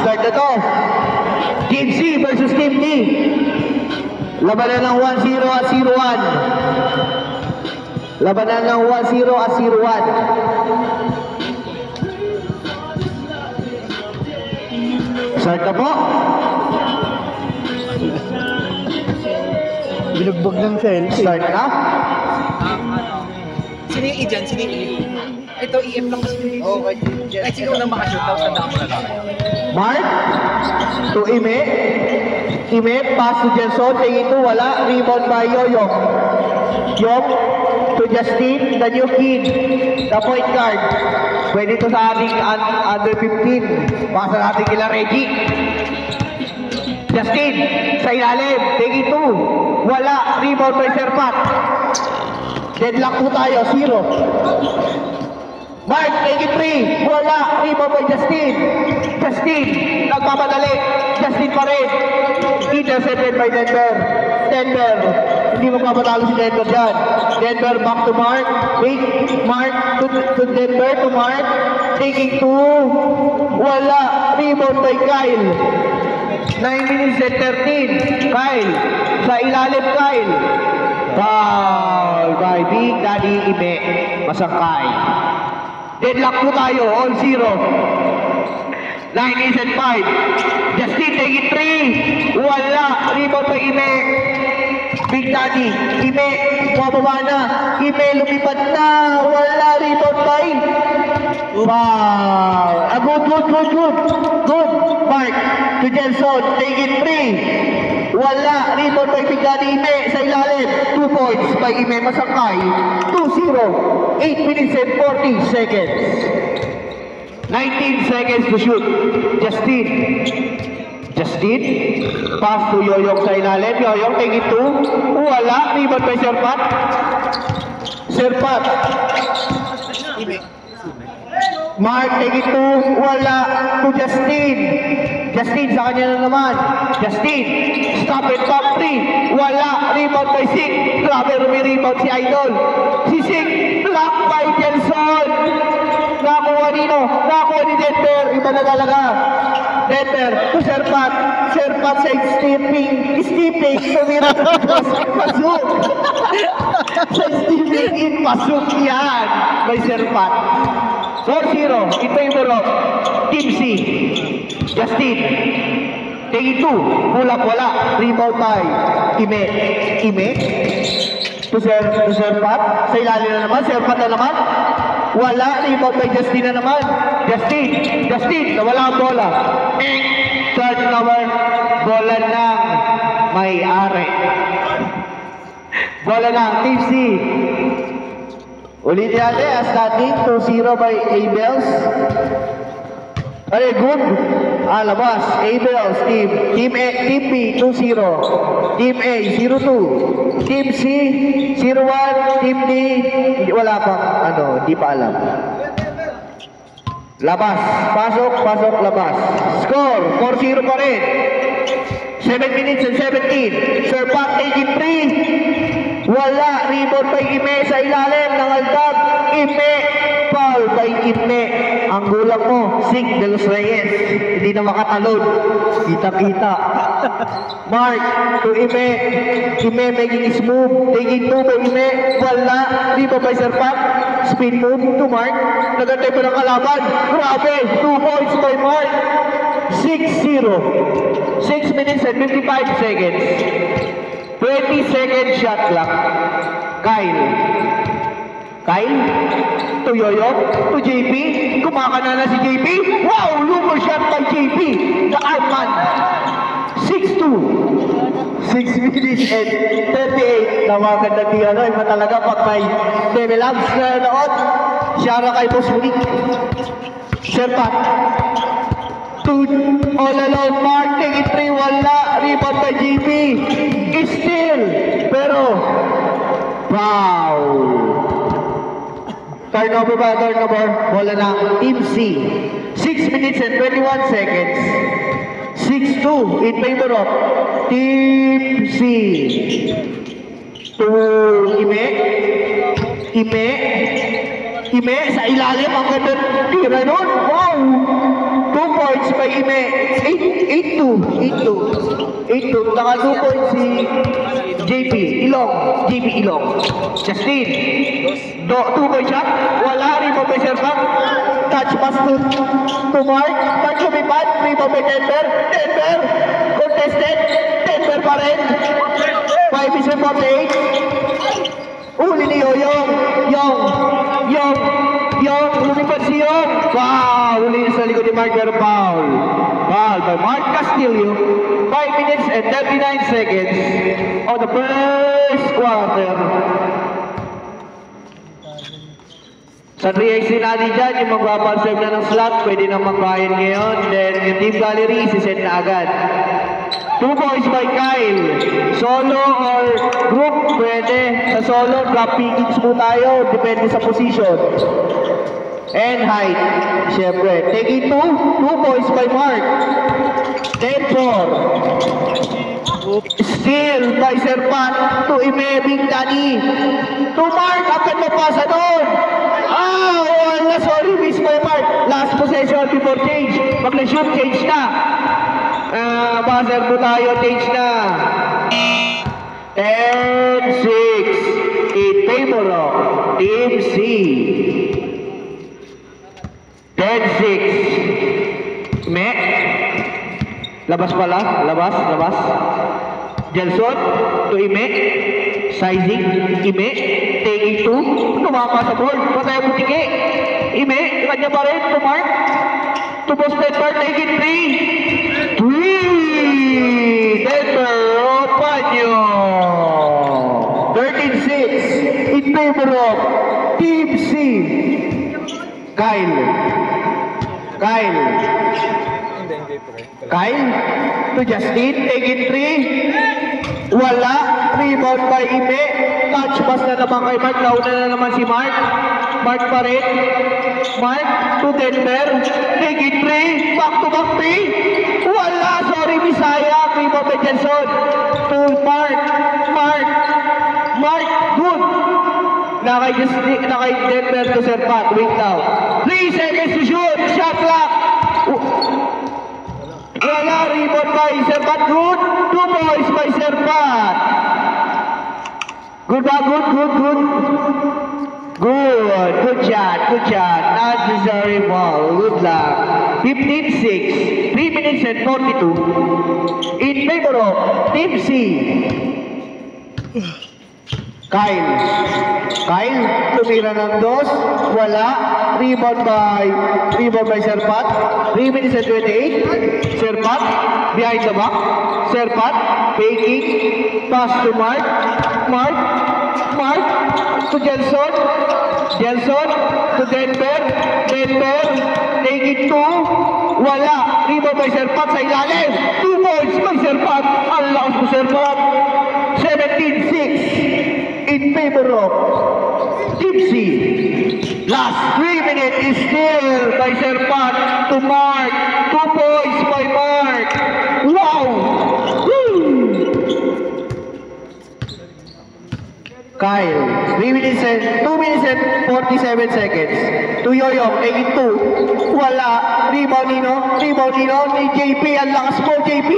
start na to. Team C versus Team D. Labanan ng 1-0 at 0-1. Labanan ng 1-0 at 0-1. Start na po. Binugbog ng selfie. Start na. Sino yung E dyan? Sino yung E? Ito, EF lang kasi. Okay. Kahit sino nang makashootout, tandaan mo na lang. Mark to Ime. Ime, pass to Jenson. Tingin to, wala. Rebound by Yoyok. Yok to Justin, the new kid. The point guard. Pwede to sa ating under 15. Pasa natin kila Reggie. Justin, sa ilalim. Tingin to, wala. Rebound by Serpat. Deadlock po tayo, 0. Mark, take it 3. Wala. Rebound by Justin. Justin, nagpapadali. Justin pa rin. Intercepted by Denver. Denver, hindi magpapatalo si Denver dyan. Denver back to Mark. Mark to Denver to Mark. Taking 2. Wala. Rebound by Kyle. 9 minutes and 13. Kyle. Sa ilalim Kyle. Foul by Big Daddy Ime. Masangkay. Deadlock po tayo, all 0. 9 minutes and 5. Justin, take it 3. Wala. Rebound by Ime. Big Daddy. Ime, bumababa na. Ime, lumipad na. Wala. Rebound by. Wow. Good. Mark to Jenson. Take it 3. Wala. Rebound by Big Daddy Ime sa ilalim. 2 points by Ime Masangkay. 2-0. 8 minutes and 40 seconds. 19 seconds to shoot. Justin. Pass to Yoyok sa ilalim. Yoyok, take it 2. Wala. Rebound by Serpat. Mark, take it 2. Wala. To Justin. Justin, sa kanya na naman. Justin, stop it, top 3. Wala. Rebound by Sik. Grabe, rebound si Idol. Si Sik, block by Jenson. Nakuha ni Denver. Iba na talaga. Denver to Serpat. Serpat sa stepping. Tumira sa pasok. Sa stepping in, pasok yan. By Serpat. 4-0 in favor of Team C. Justin. Take it 2. Bulak, wala. Rebound by Ime. To Serpat. Sa ilalim na naman. Serpat na naman. Wala. Rebound by Justin na naman. Justin. Nawala ang bola. Third number. Bola ng may-ari. Bola ng Team C. Ulitin natin. Starting 2-0 by Abels. Ay, good. Labas. Abels. Team B 2-0. Team A 0-2. Team C 0-1. Team D wala pang di pa alam. Labas. Pasok, labas. Score 4-0 pa rin. 7 minutes and 17. Serpat taking 3. Wala. Rebound by Ime sa ilalim ng Aldab. Ime. Foul by Ime. Ang gulang mo, Sig de los Reyes. Hindi na makatalon. Kita. Mark to Ime. Ime making his move. Taking 2 by Ime. Wala. Rebound by Serpat. Spin move to Mark. Nagantay pa ng kalaban. Grabe. 2 points by Mark. 6-0. 6 minutes and 55 seconds. 20-second shot clock. Kyle to Yoyok to JP. Kumakana na si JP. Wow! Looper shot by JP. The Arman. 6-2. 6 minutes and 38. Namaganda di iba talaga pag may Demi Labs na noon. Shara kay Boss Unique. Serpat. All alone, Mark, take it 3, wala. Rebound by JP. Still. Pero, foul. Turnover. Bola ng Team C. 6 minutes and 21 seconds. 6-2 in favor of Team C. To Ime sa ilalim. Ang ganda tira nun. Wow! 2 points. points by Ime. 8-2. 8-2. Naka 2 points si JP Ilong. Justin. 2 points siya. Wala. Rebound by Serpak. Touch pass to Mark. Mark lumipad. Rebound by Denver. Contested. Denver pa rin. 5 is rebound 8. Uli ni Yong. Lumipad si Yong. Wow! Uli sa likod ni Mark pero foul. Foul by Mark Castillo. 5 minutes and 39 seconds on the first quarter. Sa 3XC natin dyan, yung magpapanserve na ng slot, pwede na magbayan ngayon. Then yung team gallery, isi-set na agad. 2 points by Kyle. Solo or group, pwede. Sa solo, drop pickings po tayo. Depende sa position. And height. Siyempre. Taking 2 points by Mark. 10-4. Steal by Serpat to Imebing Dani. To Mark, akan mapasa doon. Wala, sorry, miss by Mark. Last possession before change. Pag na-shoot, change na. Buzzer po tayo, change na. 10-6 in favor of Team C. 10-6. Labas pala. Labas. Jelson to Ime. Sizing. Ime. Taking 2. Tumama sa board. Patay ang butiki. Ime. Kanya pa rin. To Mark. To Boston Park. Taking 3. Denver Opanyo. 13-6 in favor of Team C. Kyle to Justin, taking 3. Wala. Rebound by Ime. Touch pass na naman kay Mark. Nauna na naman si Mark. Mark pa rin. Mark to Denver. Taking 3. Back to back 3. Wala. Sorry, Bisaya. Rebound by Jenson. To Mark. Good. Nakay Denver to Serpat. Wait now. 3 seconds to shoot. Shot clock. Wala. Rebound by Serpat. Good. 2 points by Serpat. Good. Good shot. Not necessary foul. Good luck. 15-6. 3 minutes and 42. In favor of Team C. Kyle, tumira ng 2. Wala. Rebound by Serpat. 3 minutes and 28. Serpat, behind the back. Serpat, faking. Pass to Mark to Jelson to Denver, taking 2. Wala. Rebound by Serpat sa ilalim. 2 points by Serpat. Ang lakas po Serpat. 17-6 in favor of Team C. Last 3 minutes is still by Serpat to Mark. 2 points by Mark. Wow! Kyle, 2 minutes and 47 seconds. To Yoyong, taking 2. Wala. Rebound Nino ni JP. Ang lakas mo, JP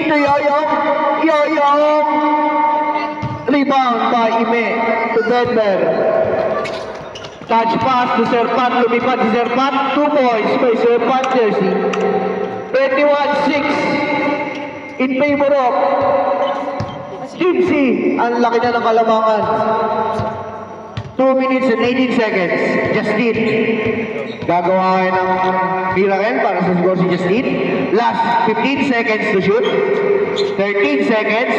to Yoyong. Rebound by Ime to Denver. Touch pass to Serpat. Lumipad si Serpat. 2 points by Serpat jersey. 21-6 in favor of Team C. Ang laki na ng kalamangan. 2 minutes and 18 seconds. Justin. Gagawa kayo ng bilangan para sa score si Justin. Last 15 seconds to shoot. 13 seconds.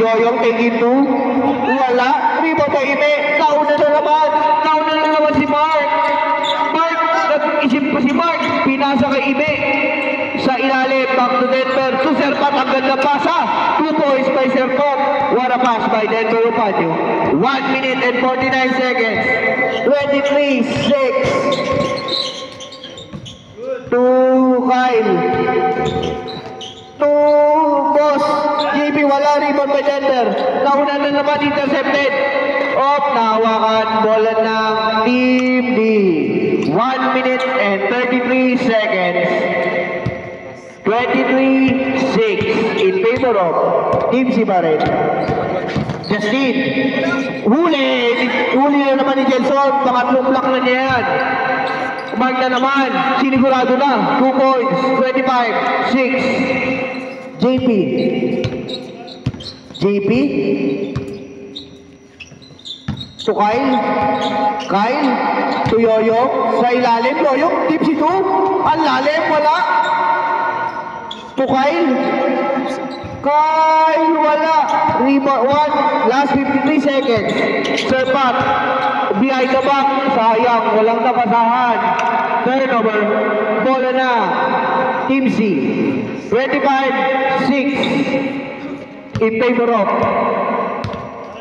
Yoyong taking 2. Wala. Rebound by Ime. Nauna na naman si Mark. Nag-isip pa si Mark. Pinasa kay Ime. Sa ilalim. Back to Denver. To Serpat. Ang ganda pasa. 2 points by Serpat. What a pass by Denver Upanyo. 1 minute and 49 seconds. 23-6. To Kyle. To Boss. JP wala. Rebound by Denver. Nauna na naman. Intercepted. Nahawakan. Bola ng Team D. 1 minute and 33 seconds. 23-6 in favor of Team C pa rin. Justin, huli! Huli na naman ni Jelson. Pangatlong block na niya yan. Mark na naman. Sinigurado na. 2 points. 25-6. JP. JP. To Kyle. Kyle. To Yoyo. Sa ilalim. Yoyo. Tipsy 2. Ang lalim. Wala. To Kyle. Kyle. Wala. Rebound 1. Last 53 seconds. Serpat. Behind the back. Sayang. Walang napasahan. Turnover. Bola na. Team C. 25-6. In favor of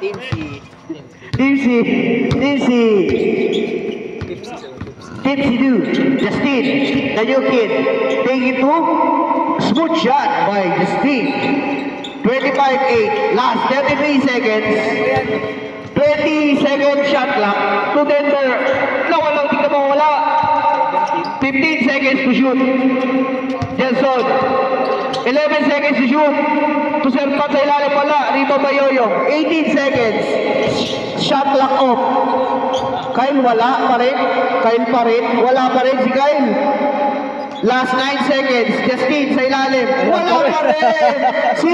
Team C. Team C. Team C. Team C do. Justin. The new kid. Take it to. Smooth shot by Justin. 25-8. Last 33 seconds. 20-second shot clock. To Denver. Walang tingnan mo. Wala. 15 seconds to shoot. Jelson. 11 seconds to shoot. To Serpat sa ilalim pala. Rebound by Yoyo. 18 seconds. Shot clock off. Kyle wala pa rin. Kyle pa rin. Wala pa rin si Kyle. Last 9 seconds. Justin sa ilalim. Wala pa rin. 6,